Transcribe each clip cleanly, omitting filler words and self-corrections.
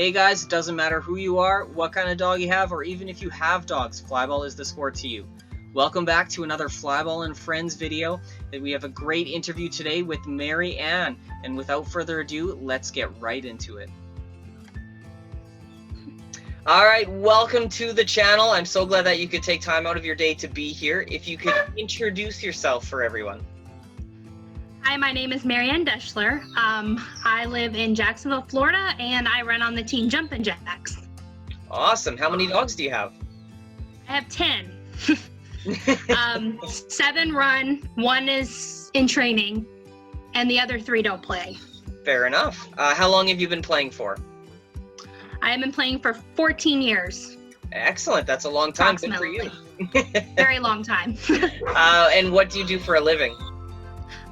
Hey guys, it doesn't matter who you are, what kind of dog you have, or even if you have dogs, Flyball is the sport to you. Welcome back to another Flyball and Friends video. We have a great interview today with Maryann, and without further ado, let's get right into it. Alright, welcome to the channel. I'm so glad that you could take time out of your day to be here. If you could introduce yourself for everyone. Hi, my name is Maryann Elizabeth. I live in Jacksonville, Florida, and I run on the team Jumpin' Jacks. Awesome. How many dogs do you have? I have 10. 7 run, 1 is in training, and the other 3 don't play. Fair enough. How long have you been playing for? I have been playing for 14 years. Excellent. That's a long time. Good for you. Very long time. And what do you do for a living?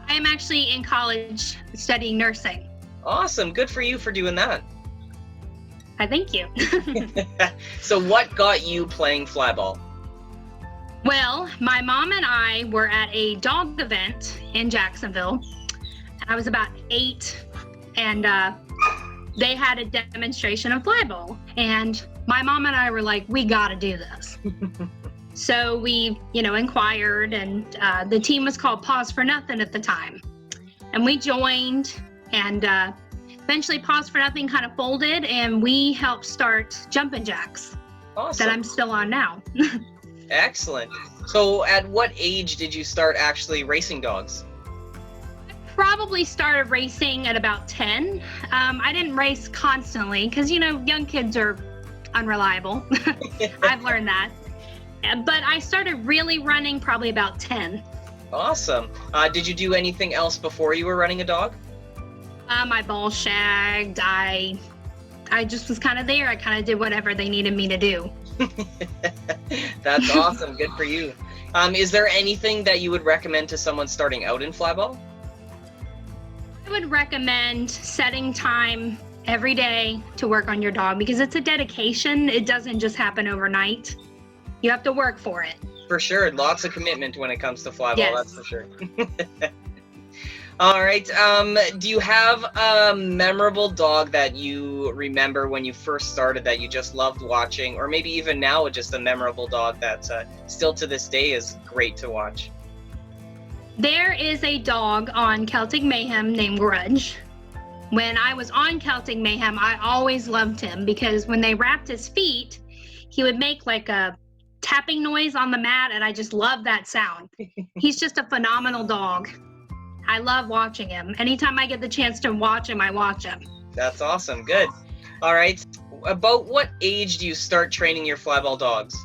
I am actually in college studying nursing. Awesome. Good for you for doing that. I thank you. So what got you playing flyball? Well, my mom and I were at a dog event in Jacksonville. I was about 8, and they had a demonstration of flyball. And my mom and I were like, we gotta do this. So we, inquired, and the team was called Pause for Nothing at the time. And we joined, and eventually Pause for Nothing kind of folded, and we helped start Jumpin' Jacks. Awesome. That I'm still on now. Excellent. So at what age did you start actually racing dogs? I probably started racing at about 10. I didn't race constantly because, young kids are unreliable. I've learned that. But I started really running probably about 10. Awesome. Did you do anything else before you were running a dog? My ball shagged. I just was kind of there. I kind of did whatever they needed me to do. That's awesome. Good for you. Is there anything that you would recommend to someone starting out in flyball? I would recommend setting time every day to work on your dog because it's a dedication. It doesn't just happen overnight. You have to work for it. For sure. Lots of commitment when it comes to flyball, yes. That's for sure. All right. Do you have a memorable dog that you remember when you first started that you just loved watching, or maybe even now just a memorable dog that still to this day is great to watch? There is a dog on Celtic Mayhem named Grudge. When I was on Celtic Mayhem, I always loved him because when they wrapped his feet, he would make like a tapping noise on the mat, and I just love that sound. He's just a phenomenal dog. I love watching him. Anytime I get the chance to watch him, I watch him. That's awesome. Good. All right. About what age do you start training your flyball dogs?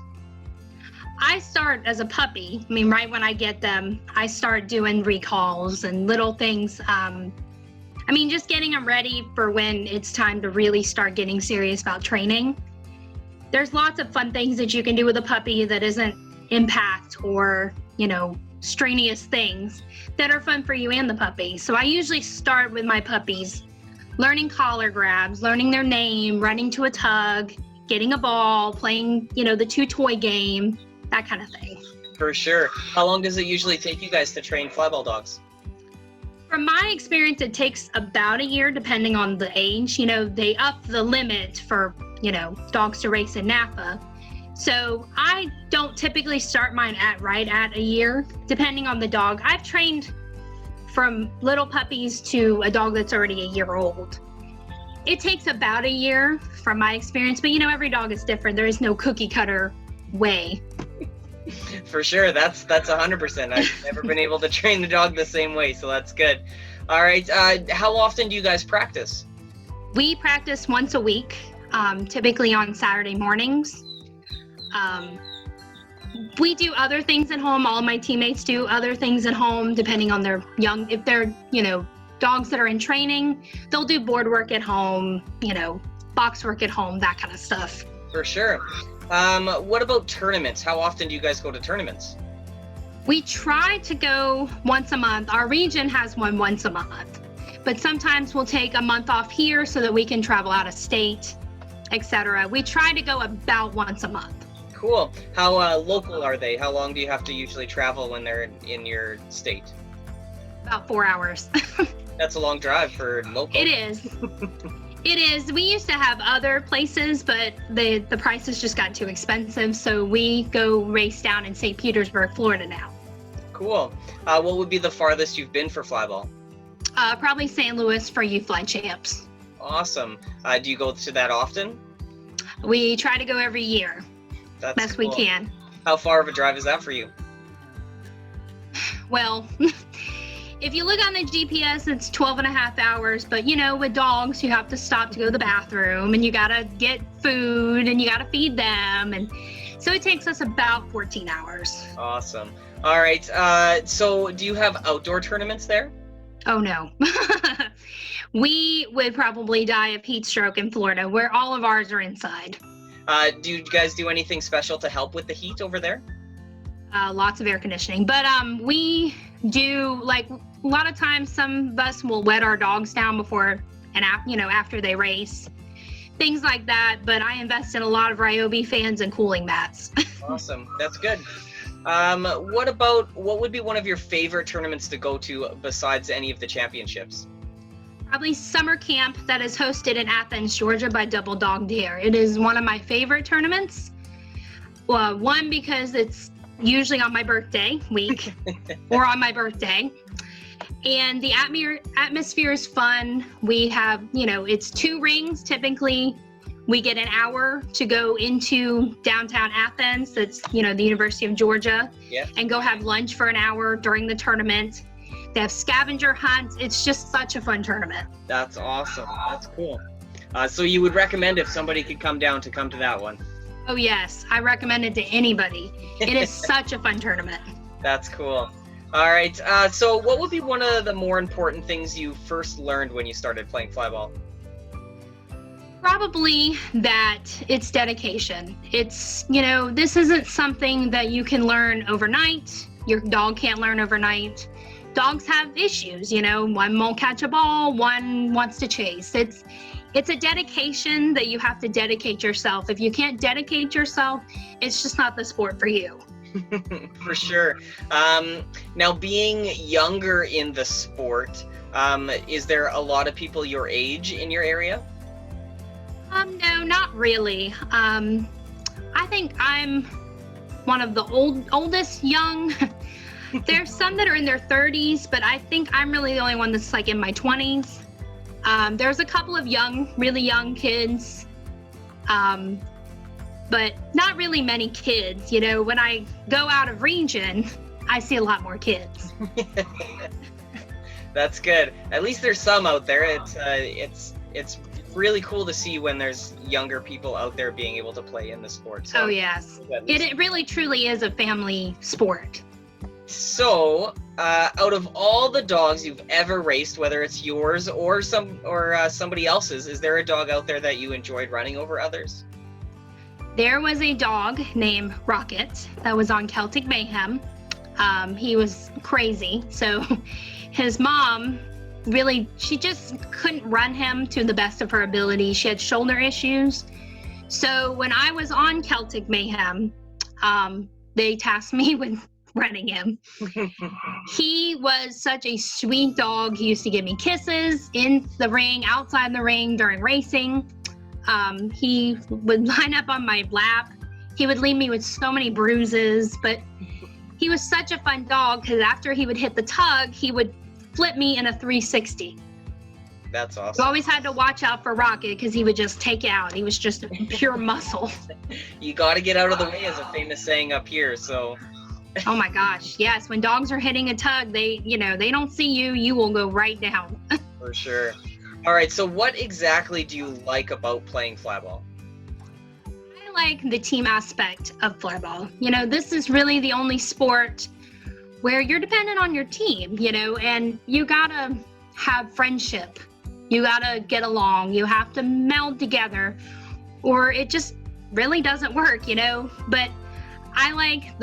I start as a puppy. Right when I get them, I start doing recalls and little things. Just getting them ready for when it's time to really start getting serious about training. There's lots of fun things that you can do with a puppy that isn't impact or, strenuous things that are fun for you and the puppy. So I usually start with my puppies, learning collar grabs, learning their name, running to a tug, getting a ball, playing, the 2-toy game, that kind of thing. For sure. How long does it usually take you guys to train flyball dogs? From my experience, it takes about a year, depending on the age. They up the limit for, dogs to race in Napa. So I don't typically start mine right at a year, depending on the dog. I've trained from little puppies to a dog that's already a year old. It takes about a year from my experience, but every dog is different. There is no cookie cutter way. For sure. That's 100%. I've never been able to train the dog the same way, so that's good. All right. How often do you guys practice? We practice once a week, typically on Saturday mornings. We do other things at home. All of my teammates do other things at home, depending on their if they're, dogs that are in training, they'll do board work at home, box work at home, that kind of stuff. For sure. What about tournaments? How often do you guys go to tournaments? We try to go once a month. Our region has one once a month, but sometimes we'll take a month off here so that we can travel out of state, etc. We try to go about once a month. Cool. How local are they? How long do you have to usually travel when they're in your state? About 4 hours. That's a long drive for local. It is. It is. We used to have other places, but the prices just got too expensive. So we go race down in St. Petersburg, Florida now. Cool. What would be the farthest you've been for Flyball? Probably St. Louis for Youth Fly Champs. Awesome. Do you go to that often? We try to go every year. That's best cool. we can. How far of a drive is that for you? Well, if you look on the GPS, it's 12 and a half hours. But, you know, with dogs, you have to stop to go to the bathroom and you got to get food and you got to feed them. And so it takes us about 14 hours. Awesome. All right. So do you have outdoor tournaments there? Oh, no. We would probably die of heat stroke in Florida, where all of ours are inside. Do you guys do anything special to help with the heat over there? Lots of air conditioning. But we do, like, a lot of times some of us will wet our dogs down before and after they race. Things like that. But I invest in a lot of Ryobi fans and cooling mats. Awesome. That's good. What would be one of your favorite tournaments to go to besides any of the championships? Probably summer camp that is hosted in Athens, Georgia by Double Dog Dare. It is one of my favorite tournaments. Well, one, because it's usually on my birthday week or on my birthday. And the atmosphere is fun. We have, it's 2 rings typically. We get an hour to go into downtown Athens, that's, the University of Georgia, and go have lunch for an hour during the tournament. They have scavenger hunts. It's just such a fun tournament. That's awesome. That's cool. So you would recommend if somebody could come down to come to that one? Oh, yes. I recommend it to anybody. It is such a fun tournament. That's cool. All right. So what would be one of the more important things you first learned when you started playing Flyball? Probably that it's dedication. It's, this isn't something that you can learn overnight. Your dog can't learn overnight. Dogs have issues, one won't catch a ball, one wants to chase. It's a dedication that you have to dedicate yourself. If you can't dedicate yourself, it's just not the sport for you. For sure. Now, being younger in the sport, is there a lot of people your age in your area? No, not really. I think I'm one of the oldest young. There's some that are in their 30s, but I think I'm really the only one that's like in my 20s. There's a couple of really young kids, but not really many kids. When I go out of region, I see a lot more kids. That's good. At least there's some out there. It's really cool to see when there's younger people out there being able to play in the sport. So, oh, yes. It really truly is a family sport. So, out of all the dogs you've ever raced, whether it's yours or somebody else's, is there a dog out there that you enjoyed running over others? There was a dog named Rocket that was on Celtic Mayhem. He was crazy. So his mom she just couldn't run him to the best of her ability. She had shoulder issues. So when I was on Celtic Mayhem, they tasked me with running him. He was such a sweet dog. He used to give me kisses in the ring, outside the ring, during racing. He would line up on my lap. He would leave me with so many bruises, but he was such a fun dog because after he would hit the tug, he would flip me in a 360. That's awesome. You always had to watch out for Rocket because he would just take you out. He was just pure muscle. You got to get out of the way, is a famous saying up here, so... Oh my gosh, yes. When dogs are hitting a tug, they don't see you, you will go right down. For sure. All right, so what exactly do you like about playing Flyball? I like the team aspect of Flyball. This is really the only sport where you're dependent on your team, and you gotta have friendship. You gotta get along. You have to meld together or it just really doesn't work, But I like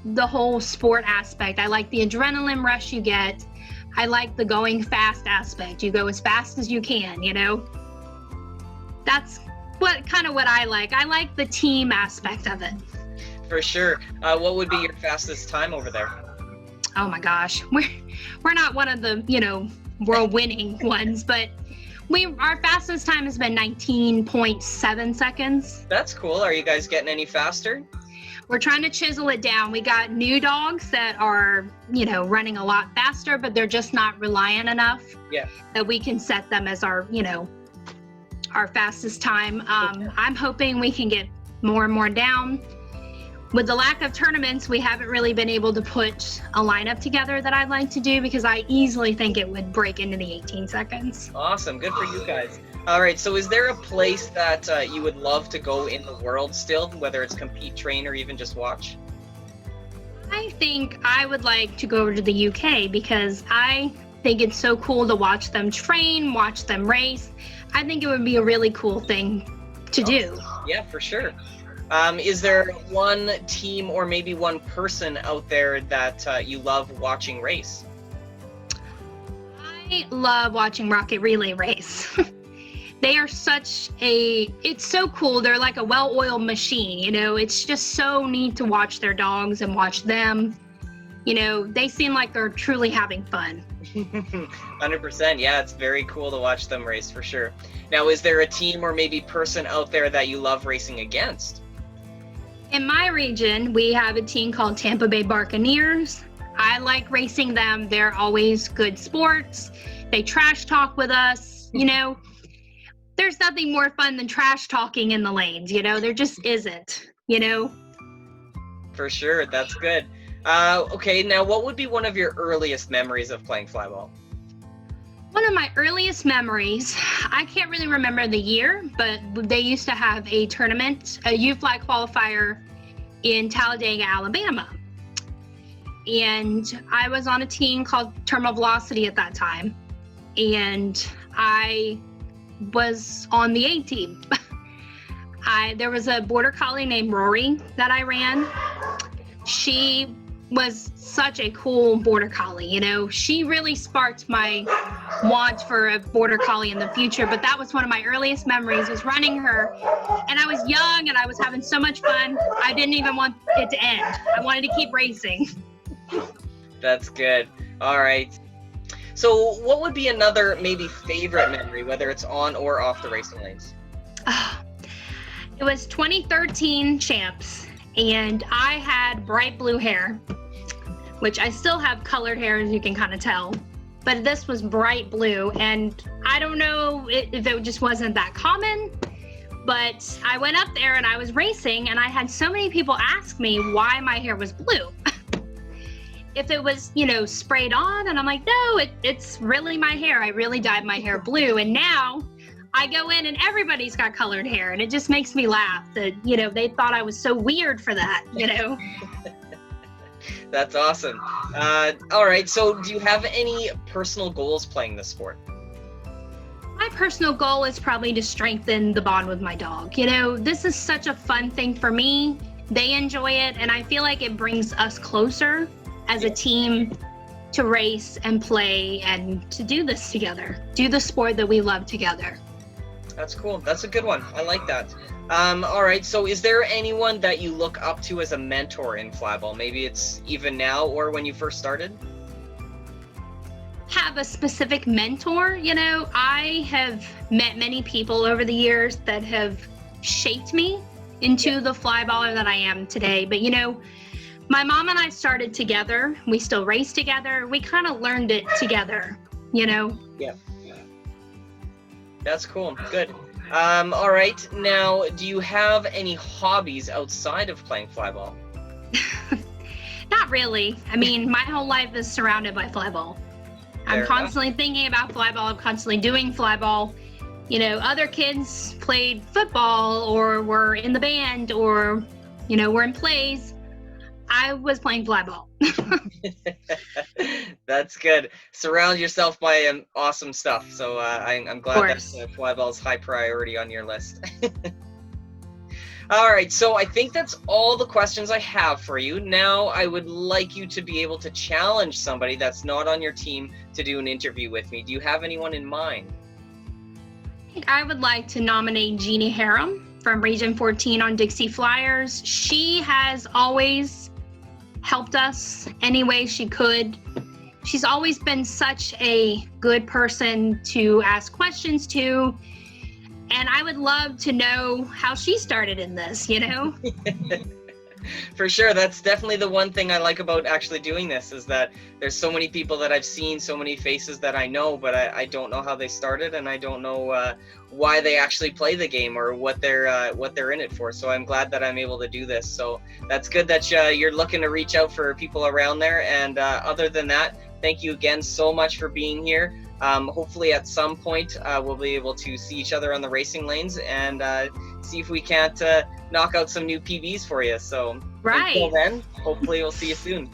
the whole sport aspect. I like the adrenaline rush you get. I like the going fast aspect. You go as fast as you can, That's what I like. I like the team aspect of it. For sure. What would be your fastest time over there? Oh my gosh. We're not one of the, world winning ones, but Our fastest time has been 19.7 seconds. That's cool. Are you guys getting any faster? We're trying to chisel it down. We got new dogs that are, running a lot faster, but they're just not reliant enough that we can set them as our fastest time. I'm hoping we can get more and more down. With the lack of tournaments, we haven't really been able to put a lineup together that I'd like to do because I easily think it would break into the 18 seconds. Awesome. Good for you guys. All right. So is there a place that you would love to go in the world still, whether it's compete, train, or even just watch? I think I would like to go over to the UK because I think it's so cool to watch them train, watch them race. I think it would be a really cool thing to do. Yeah, for sure. Is there one team or maybe one person out there that you love watching race? I love watching Rocket Relay race. They are it's so cool. They're like a well-oiled machine, it's just so neat to watch their dogs and watch them. They seem like they're truly having fun. 100%. Yeah, it's very cool to watch them race for sure. Now, is there a team or maybe person out there that you love racing against? In my region, we have a team called Tampa Bay Buccaneers. I like racing them. They're always good sports. They trash talk with us. There's nothing more fun than trash talking in the lanes. There just isn't, For sure. That's good. Okay, now what would be one of your earliest memories of playing flyball? One of my earliest memories, I can't really remember the year, but they used to have a tournament, a U-Fly qualifier in Talladega, Alabama. And I was on a team called Terminal Velocity at that time. And I was on the A team. There was a border collie named Rory that I ran. She was such a cool border collie. She really sparked my want for a border collie in the future, but that was one of my earliest memories, was running her. And I was young and I was having so much fun. I didn't even want it to end. I wanted to keep racing. That's good. All right. So what would be another maybe favorite memory, whether it's on or off the racing lanes? It was 2013 Champs, and I had bright blue hair, which I still have colored hair, as you can kind of tell. But this was bright blue, and I don't know if it just wasn't that common, but I went up there and I was racing, and I had so many people ask me why my hair was blue. If it was, sprayed on, and I'm like, no, it's really my hair. I really dyed my hair blue, and now I go in and everybody's got colored hair, and it just makes me laugh that, they thought I was so weird for that, That's awesome. All right, so do you have any personal goals playing this sport? My personal goal is probably to strengthen the bond with my dog. This is such a fun thing for me. They enjoy it, and I feel like it brings us closer as a team to race and play and to do this together, do the sport that we love together. That's cool. That's a good one. I like that. All right, so is there anyone that you look up to as a mentor in flyball? Maybe it's even now or when you first started? Have a specific mentor. I have met many people over the years that have shaped me into the flyballer that I am today. But my mom and I started together. We still race together. We kind of learned it together, Yeah. That's cool. Good. All right. Now, do you have any hobbies outside of playing flyball? Not really. I mean, my whole life is surrounded by flyball. I'm constantly thinking about flyball. I'm constantly doing flyball. Other kids played football or were in the band or, were in plays. I was playing flyball. That's good. Surround yourself by awesome stuff. So I'm glad that flyball's high priority on your list. All right, so I think that's all the questions I have for you. Now I would like you to be able to challenge somebody that's not on your team to do an interview with me. Do you have anyone in mind? I would like to nominate Jeannie Harem from Region 14 on Dixie Flyers. She has always helped us any way she could. she's always been such a good person to ask questions to. And I would love to know how she started in this, you know? For sure. That's definitely the one thing I like about actually doing this, is that there's so many people that I've seen, so many faces that I know, but I don't know how they started, and I don't know why they actually play the game or what they're in it for. So I'm glad that I'm able to do this. So that's good that you're looking to reach out for people around there. And other than that, thank you again so much for being here. Hopefully at some point we'll be able to see each other on the racing lanes and see if we can't knock out some new PBs for you. So until then, hopefully we'll see you soon.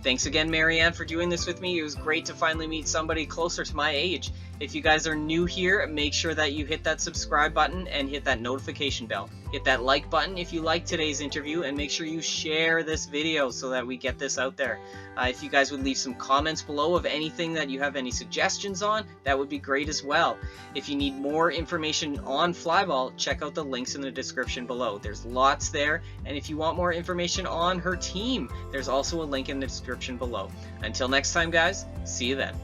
Thanks again, Maryann, for doing this with me. It was great to finally meet somebody closer to my age. If you guys are new here, make sure that you hit that subscribe button and hit that notification bell. Hit that like button if you like today's interview, and make sure you share this video so that we get this out there. If you guys would leave some comments below of anything that you have any suggestions on, that would be great as well. If you need more information on Flyball, check out the links in the description below. There's lots there, and if you want more information on her team, there's also a link in the description below. Until next time, guys, see you then.